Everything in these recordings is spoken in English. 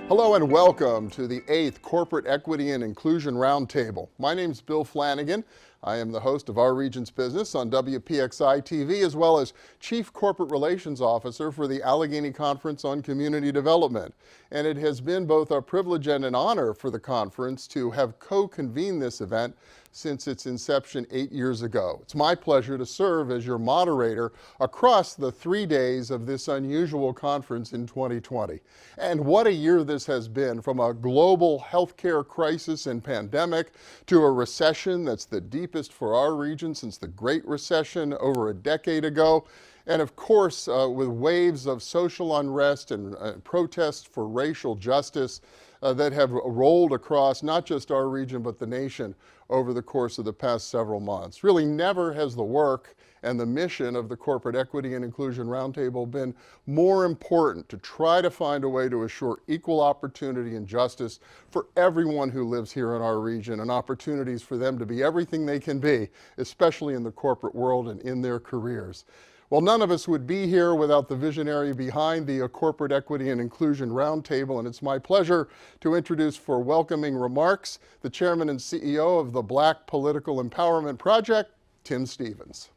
Hello and welcome to the 8th Corporate Equity and Inclusion Roundtable. My name is Bill Flanagan. I am the host of Our Region's Business on WPXI TV, as well as Chief Corporate Relations Officer for the Allegheny Conference on Community Development. And it has been both a privilege and an honor for the conference to have co-convened this event since its inception 8 years ago. It's my pleasure to serve as your moderator across the 3 days of this unusual conference in 2020. And what a year this has been, from a global healthcare crisis and pandemic to a recession that's the deepest for our region since the Great Recession over a decade ago. And of course, with waves of social unrest and protests for racial justice that have rolled across not just our region but the nation over the course of the past several months. Really, never has the work and the mission of the Corporate Equity and Inclusion Roundtable been more important to try to find a way to assure equal opportunity and justice for everyone who lives here in our region, and opportunities for them to be everything they can be, especially in the corporate world and in their careers. Well, none of us would be here without the visionary behind the Corporate Equity and Inclusion Roundtable, and it's my pleasure to introduce for welcoming remarks the Chairman and CEO of the Black Political Empowerment Project, Tim Stevens.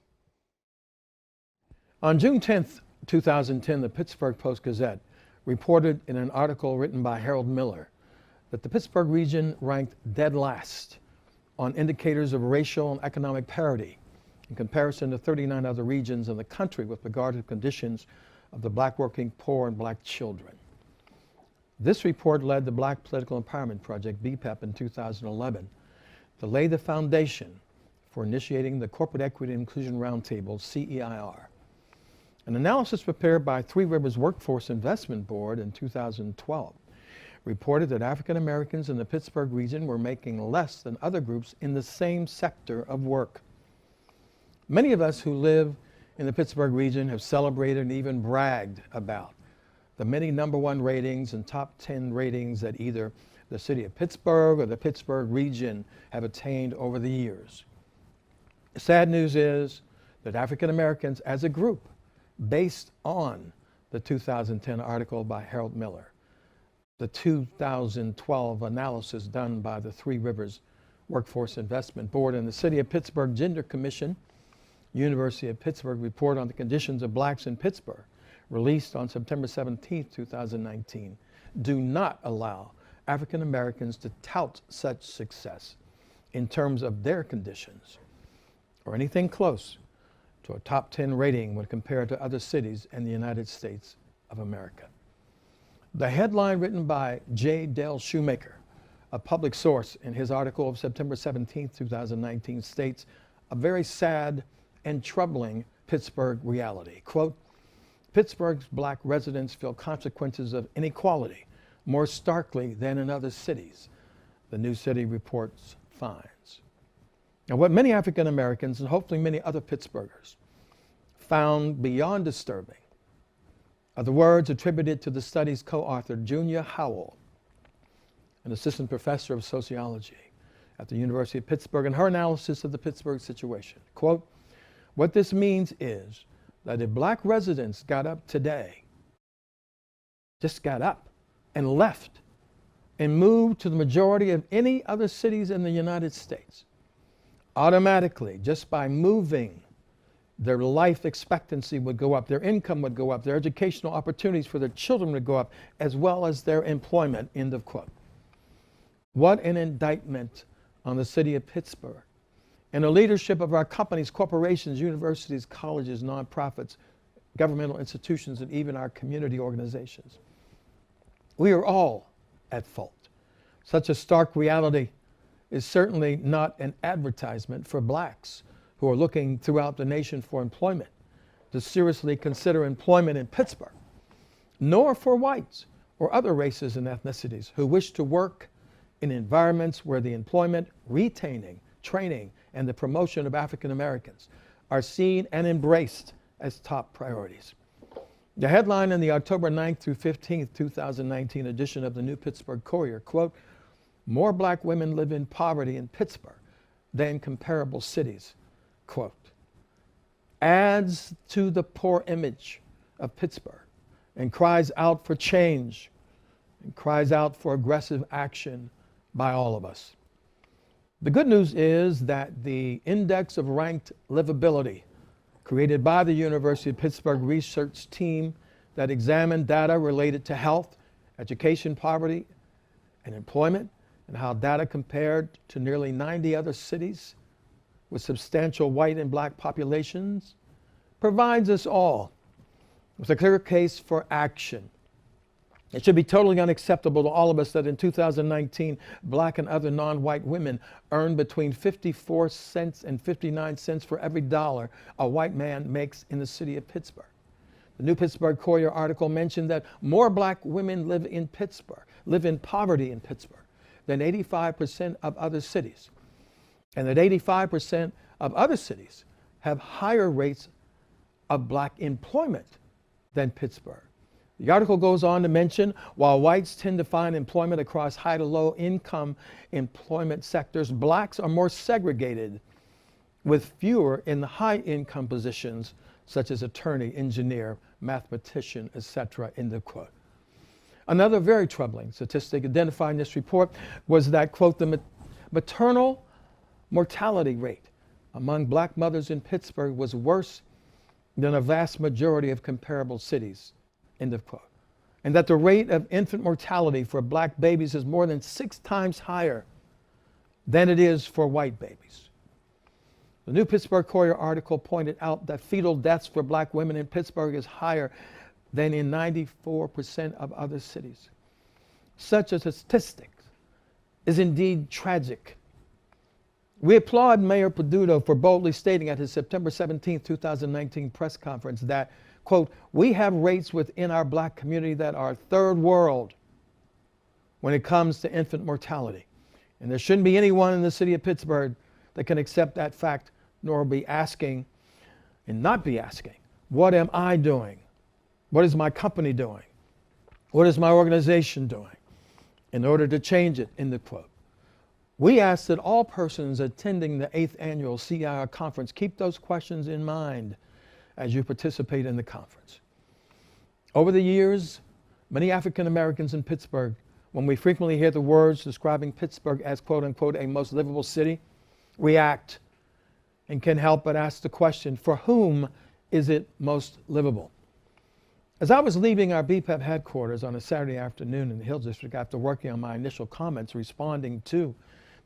On June 10th, 2010, the Pittsburgh Post-Gazette reported in an article written by Harold Miller that the Pittsburgh region ranked dead last on indicators of racial and economic parity in comparison to 39 other regions in the country with regard to conditions of the black working poor and black children. This report led the Black Political Empowerment Project, BPEP, in 2011 to lay the foundation for initiating the Corporate Equity and Inclusion Roundtable, CEIR. An analysis prepared by Three Rivers Workforce Investment Board in 2012 reported that African Americans in the Pittsburgh region were making less than other groups in the same sector of work. Many of us who live in the Pittsburgh region have celebrated and even bragged about the many #1 ratings and top 10 ratings that either the city of Pittsburgh or the Pittsburgh region have attained over the years. The sad news is that African Americans as a group, based on the 2010 article by Harold Miller, the 2012 analysis done by the Three Rivers Workforce Investment Board, and the City of Pittsburgh Gender Commission, University of Pittsburgh report on the conditions of blacks in Pittsburgh, released on September 17, 2019, do not allow African Americans to tout such success in terms of their conditions or anything close to a top 10 rating when compared to other cities in the United States of America. The headline written by J. Dale Shoemaker, a public source, in his article of September 17, 2019, states a very sad and troubling Pittsburgh reality. Quote, Pittsburgh's black residents feel consequences of inequality more starkly than in other cities, the New City Reports finds. Now, what many African Americans and hopefully many other Pittsburghers found beyond disturbing are the words attributed to the study's co-author, Junia Howell, an assistant professor of sociology at the University of Pittsburgh, and her analysis of the Pittsburgh situation. Quote, what this means is that if black residents got up today, just got up and left and moved to the majority of any other cities in the United States, automatically, just by moving, their life expectancy would go up, their income would go up, their educational opportunities for their children would go up, as well as their employment, end of quote. What an indictment on the city of Pittsburgh and the leadership of our companies, corporations, universities, colleges, nonprofits, governmental institutions, and even our community organizations. We are all at fault. Such a stark reality is certainly not an advertisement for blacks who are looking throughout the nation for employment to seriously consider employment in Pittsburgh, nor for whites or other races and ethnicities who wish to work in environments where the employment, retaining, training, and the promotion of African Americans are seen and embraced as top priorities. The headline in the October 9th through 15th, 2019 edition of the New Pittsburgh Courier, quote, "More black women live in poverty in Pittsburgh than comparable cities," quote, adds to the poor image of Pittsburgh and cries out for change and cries out for aggressive action by all of us. The good news is that the Index of Ranked Livability, created by the University of Pittsburgh research team that examined data related to health, education, poverty, and employment, and how data compared to nearly 90 other cities with substantial white and black populations, provides us all with a clear case for action. It should be totally unacceptable to all of us that in 2019, black and other non-white women earn between 54 cents and 59 cents for every dollar a white man makes in the city of Pittsburgh. The New Pittsburgh Courier article mentioned that more black women live in poverty in Pittsburgh than 85% of other cities, and that 85% of other cities have higher rates of black employment than Pittsburgh. The article goes on to mention, while whites tend to find employment across high to low income employment sectors, blacks are more segregated with fewer in the high income positions such as attorney, engineer, mathematician, etc., end of quote. Another very troubling statistic identified in this report was that, quote, the maternal mortality rate among black mothers in Pittsburgh was worse than a vast majority of comparable cities, end of quote. And that the rate of infant mortality for black babies is more than 6 times higher than it is for white babies. The New Pittsburgh Courier article pointed out that fetal deaths for black women in Pittsburgh is higher than in 94% of other cities. Such a statistic is indeed tragic. We applaud Mayor Peduto for boldly stating at his September 17, 2019 press conference that, quote, "We have rates within our black community that are third world when it comes to infant mortality. And there shouldn't be anyone in the city of Pittsburgh that can accept that fact, nor be asking and not be asking, what am I doing? What is my company doing? What is my organization doing in order to change it?" End of quote. We ask that all persons attending the 8th annual CEIR conference keep those questions in mind as you participate in the conference. Over the years, many African Americans in Pittsburgh, when we frequently hear the words describing Pittsburgh as, quote unquote, a most livable city, react and can help but ask the question, for whom is it most livable? As I was leaving our BPEP headquarters on a Saturday afternoon in the Hill District after working on my initial comments responding to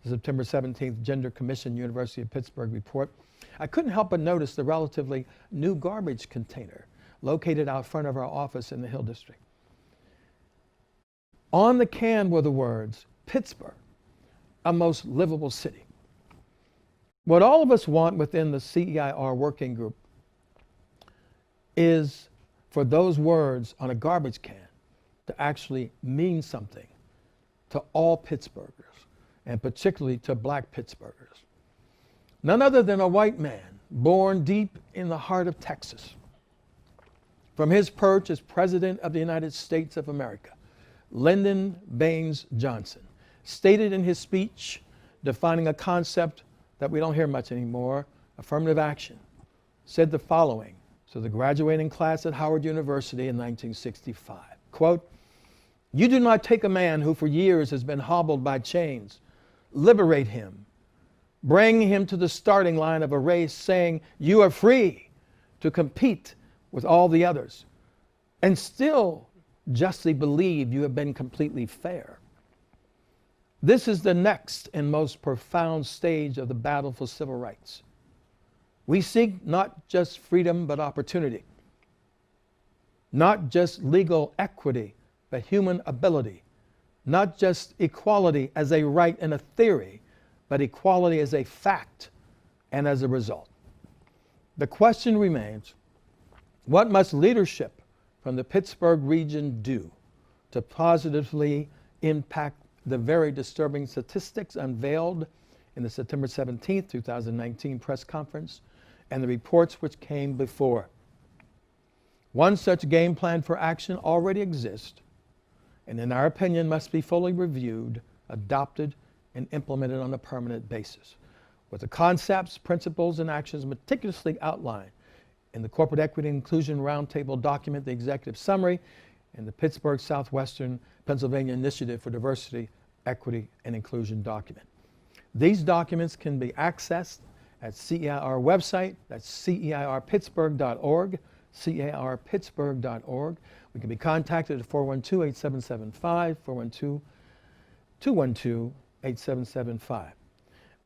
the September 17th Gender Commission University of Pittsburgh report, I couldn't help but notice the relatively new garbage container located out front of our office in the Hill District. On the can were the words, "Pittsburgh, a most livable city." What all of us want within the CEIR working group is for those words on a garbage can to actually mean something to all Pittsburghers, and particularly to black Pittsburghers. None other than a white man born deep in the heart of Texas. From his perch as President of the United States of America, Lyndon Baines Johnson stated in his speech defining a concept that we don't hear much anymore, affirmative action, said the following to the graduating class at Howard University in 1965, quote, "You do not take a man who for years has been hobbled by chains, liberate him, bring him to the starting line of a race saying, you are free to compete with all the others, and still justly believe you have been completely fair. This is the next and most profound stage of the battle for civil rights. We seek not just freedom, but opportunity. Not just legal equity, but human ability. Not just equality as a right and a theory, but equality as a fact and as a result." The question remains, what must leadership from the Pittsburgh region do to positively impact the very disturbing statistics unveiled in the September 17, 2019 press conference and the reports which came before? One such game plan for action already exists, and in our opinion must be fully reviewed, adopted, and implemented on a permanent basis, with the concepts, principles, and actions meticulously outlined in the Corporate Equity and Inclusion Roundtable document, the Executive Summary, and the Pittsburgh Southwestern Pennsylvania Initiative for Diversity, Equity, and Inclusion document. These documents can be accessed at CEIR website, that's ceirpittsburgh.org, ceirpittsburgh.org. We can be contacted at 412-8775, 412-212-8775,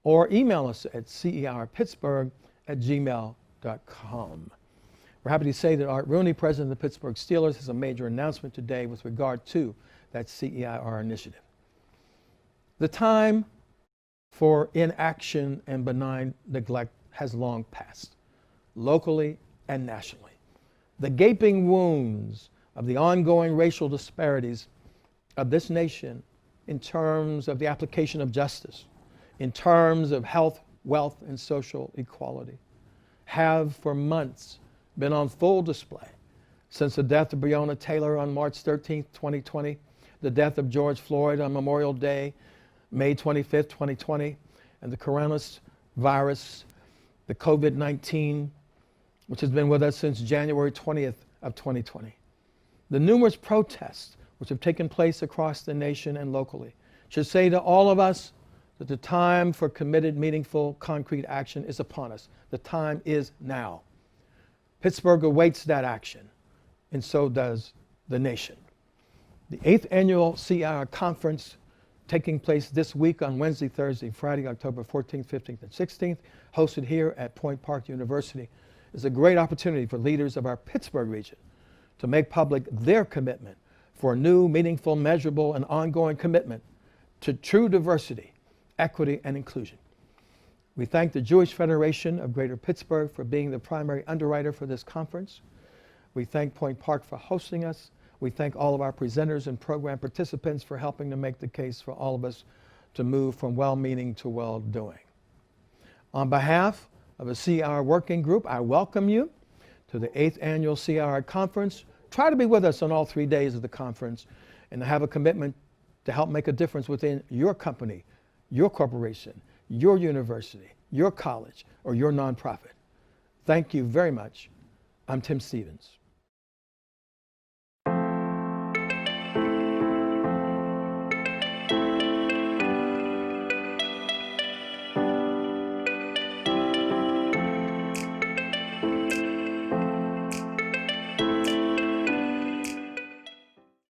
or email us at ceirpittsburgh@gmail.com. We're happy to say that Art Rooney, president of the Pittsburgh Steelers, has a major announcement today with regard to that CEIR initiative. The time for inaction and benign neglect has long passed, locally and nationally. The gaping wounds of the ongoing racial disparities of this nation in terms of the application of justice, in terms of health, wealth, and social equality, have for months been on full display since the death of Breonna Taylor on March 13, 2020, the death of George Floyd on Memorial Day, May 25, 2020, and the coronavirus, the COVID-19, which has been with us since January 20th of 2020. The numerous protests which have taken place across the nation and locally should say to all of us that the time for committed, meaningful, concrete action is upon us. The time is now. Pittsburgh awaits that action, and so does the nation. The 8th Annual CEIR Conference, taking place this week on Wednesday, Thursday, Friday, October 14th, 15th, and 16th, hosted here at Point Park University, is a great opportunity for leaders of our Pittsburgh region to make public their commitment for a new, meaningful, measurable, and ongoing commitment to true diversity, equity, and inclusion. We thank the Jewish Federation of Greater Pittsburgh for being the primary underwriter for this conference. We thank Point Park for hosting us. We thank all of our presenters and program participants for helping to make the case for all of us to move from well-meaning to well-doing. On behalf of the CEIR Working Group, I welcome you to the 8th Annual CEIR Conference. Try to be with us on all 3 days of the conference and to have a commitment to help make a difference within your company, your corporation, your university, your college, or your nonprofit. Thank you very much. I'm Tim Stevens.